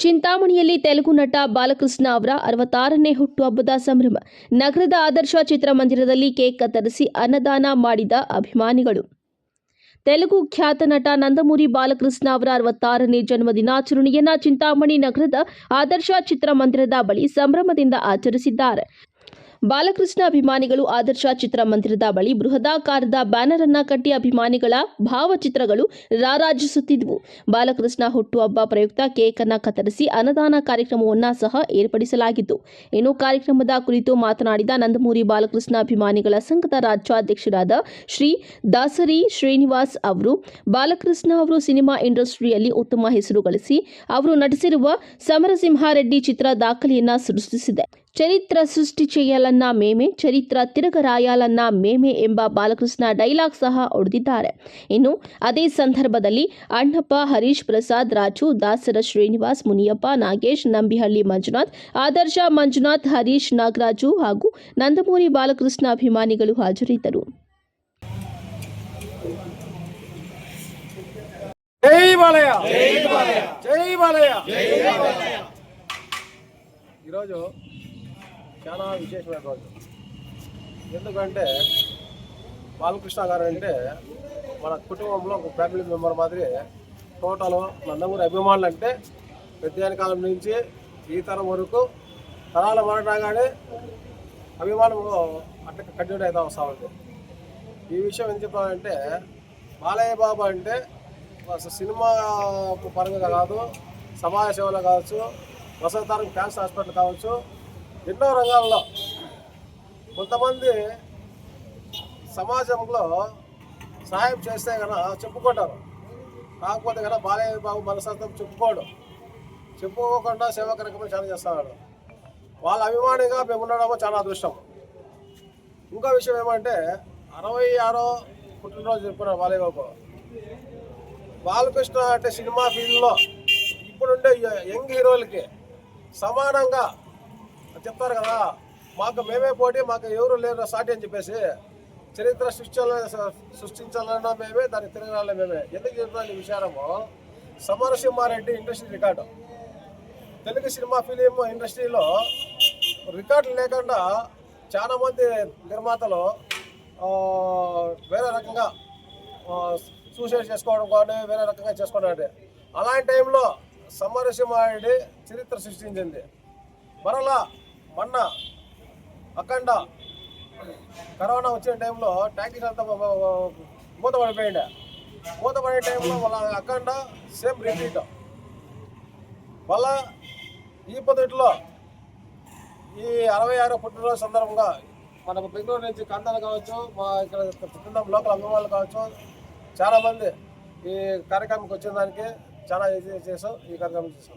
ಚಿಂತಾಮಣಿಯಲ್ಲಿ ತೆಲುಗು ನಟ ಬಾಲಕೃಷ್ಣ ಅವರ 66ನೇ ಹುಟ್ಟುಹಬ್ಬದ ಸಂಭ್ರಮ. ನಗರದ ಆದರ್ಶ ಚಿತ್ರಮಂದಿರದಲ್ಲಿ ಕೇಕ್ ಕತ್ತರಿಸಿ ಅನ್ನದಾನ ಮಾಡಿದ ಅಭಿಮಾನಿಗಳು. ತೆಲುಗು ಖ್ಯಾತ ನಟ ನಂದಮೂರಿ ಬಾಲಕೃಷ್ಣ ಅವರ 66ನೇ ಜನ್ಮದಿನಾಚರಣೆಯನ್ನು ಚಿಂತಾಮಣಿ ನಗರದ ಆದರ್ಶ ಚಿತ್ರಮಂದಿರದ ಬಳಿ ಸಂಭ್ರಮದಿಂದ ಆಚರಿಸಿದ್ದಾರೆ. ಬಾಲಕೃಷ್ಣ ಅಭಿಮಾನಿಗಳು ಆದರ್ಶ ಚಿತ್ರಮಂದಿರದ ಬಳಿ ಬೃಹದಾಕಾರದ ಬ್ಯಾನರ್ ಅನ್ನು ಕಟ್ಟಿ ಅಭಿಮಾನಿಗಳ ಭಾವಚಿತ್ರಗಳು ರಾರಾಜಿಸುತ್ತಿದ್ದವು. ಬಾಲಕೃಷ್ಣ ಹುಟ್ಟುಹಬ್ಬ ಪ್ರಯುಕ್ತ ಕೇಕ್ ಅನ್ನು ಕತ್ತರಿಸಿ ಅನ್ನದಾನ ಕಾರ್ಯಕ್ರಮವನ್ನು ಸಹ ಏರ್ಪಡಿಸಲಾಗಿತ್ತು. ಇನ್ನು ಕಾರ್ಯಕ್ರಮದ ಕುರಿತು ಮಾತನಾಡಿದ ನಂದಮೂರಿ ಬಾಲಕೃಷ್ಣ ಅಭಿಮಾನಿಗಳ ಸಂಘದ ರಾಜ್ಯಾಧ್ಯಕ್ಷರಾದ ಶ್ರೀ ದಾಸರಿ ಶ್ರೀನಿವಾಸ್ ಅವರು, ಬಾಲಕೃಷ್ಣ ಅವರು ಸಿನಿಮಾ ಇಂಡಸ್ಟ್ರಿಯಲ್ಲಿ ಉತ್ತಮ ಹೆಸರು ಗಳಿಸಿ ಅವರು ನಟಿಸಿರುವ ಸಮರಸಿಂಹಾರೆಡ್ಡಿ ಚಿತ್ರ ದಾಖಲೆಯನ್ನ ಸೃಷ್ಟಿಸಿದೆ. ಚರಿತ್ರ ಸೃಷ್ಟಿ చేయాలన్న మేమే, చరిత్ర తిరగరాయాలన్న మేమే ಎಂಬ ಬಾಲಕೃಷ್ಣ ಡೈಲಾಗ್ ಸಹ ಹೊಡೆದಿದ್ದಾರೆ. ಇನ್ನು ಅದೇ ಸಂದರ್ಭದಲ್ಲಿ ಅಣ್ಣಪ್ಪ, ಹರೀಶ್ ಪ್ರಸಾದ್, ರಾಜು, ದಾಸರ ಶ್ರೀನಿವಾಸ್, ಮುನಿಯಪ್ಪ, ನಾಗೇಶ್, ನಂಬಿಹಳ್ಳಿ ಮಂಜುನಾಥ್, ಆದರ್ಶ ಮಂಜುನಾಥ್, ಹರೀಶ್, ನಾಗರಾಜು ಹಾಗೂ ನಂದಮೂರಿ ಬಾಲಕೃಷ್ಣ ಅಭಿಮಾನಿಗಳು ಹಾಜರಿದ್ದರು. జై బాలయ్య, జై బాలయ్య. ఈరోజు చాలా విశేషమైన రోజు. ఎందుకంటే బాలకృష్ణ గారు అంటే మన కుటుంబంలో ఒక ఫ్యామిలీ మెంబర్ మాదిరి. టోటల్ నందమూరి అభిమానులు అంటే పెద్ద కాలం నుంచి ఈ తరం వరకు తరాల మారగానే అభిమానం అట్లా కంటిన్యూ అవుతా వస్తూ ఉంది. ఈ విషయం ఏం చెప్పాలంటే బాలయ్య బాబు అంటే సినిమా పరంగా కాదు, సమాజ సేవలు కావచ్చు, వసంతారం క్యాన్సర్ హాస్పిటల్ కావచ్చు, ఎన్నో రంగాల్లో కొంతమంది సమాజంలో సహాయం చేస్తే కనుక చెప్పుకుంటారు. కాకపోతే కనుక బాలయ్య బాబు మనస్తత్వం చెప్పుకోకుండా సేవా కార్యక్రమం చాలా చేస్తున్నాడు. వాళ్ళ అభిమానిగా మేము ఉండడమో చాలా అదృష్టం. ఇంకో విషయం ఏమంటే 66వ పుట్టినరోజు చెప్పుకున్నారు బాలయ్య బాబు. బాలకృష్ణ అంటే సినిమా ఫీల్డ్లో ఇప్పుడుండే యంగ్ హీరోలకి సమానంగా చెప్తారు కదా, మాకు మేమే పోటీ, మాకు ఎవరు లేరు సాటి అని చెప్పేసి. చరిత్ర సృష్టించాలన్నా మేమే, దాన్ని తిరగాలన్నా మేమే. ఎందుకు చెప్తున్నా ఈ విషయము, Samarasimha Reddy industry record. Telugu cinema film ఇండస్ట్రీలో రికార్డులు లేకుండా చాలామంది నిర్మాతలు వేరే రకంగా సూసైడ్ చేసుకోవడం కానీ వేరే రకంగా చేసుకోవడం. అలాంటి టైంలో సమరసింహారెడ్డి చరిత్ర సృష్టించింది. మరలా మొన్న అఖండ కరోనా వచ్చిన టైంలో ట్యాక్సీస్ అంతా మూతపడిపోయిండే. మూతపడే టైంలో వాళ్ళ అఖండ సేమ్ రిపీట్. మళ్ళా ఈ పొద్దుట్లో ఈ 66వ పుట్టినరోజు సందర్భంగా మనకు బెంగళూరు నుంచి కందాలు కావచ్చు, మా ఇక్కడ లోకల్ అభిమానులు కావచ్చు, చాలామంది ఈ కార్యక్రమంకి వచ్చిన దానికి చాలా చేసాం. ఈ కార్యక్రమం చేసాం.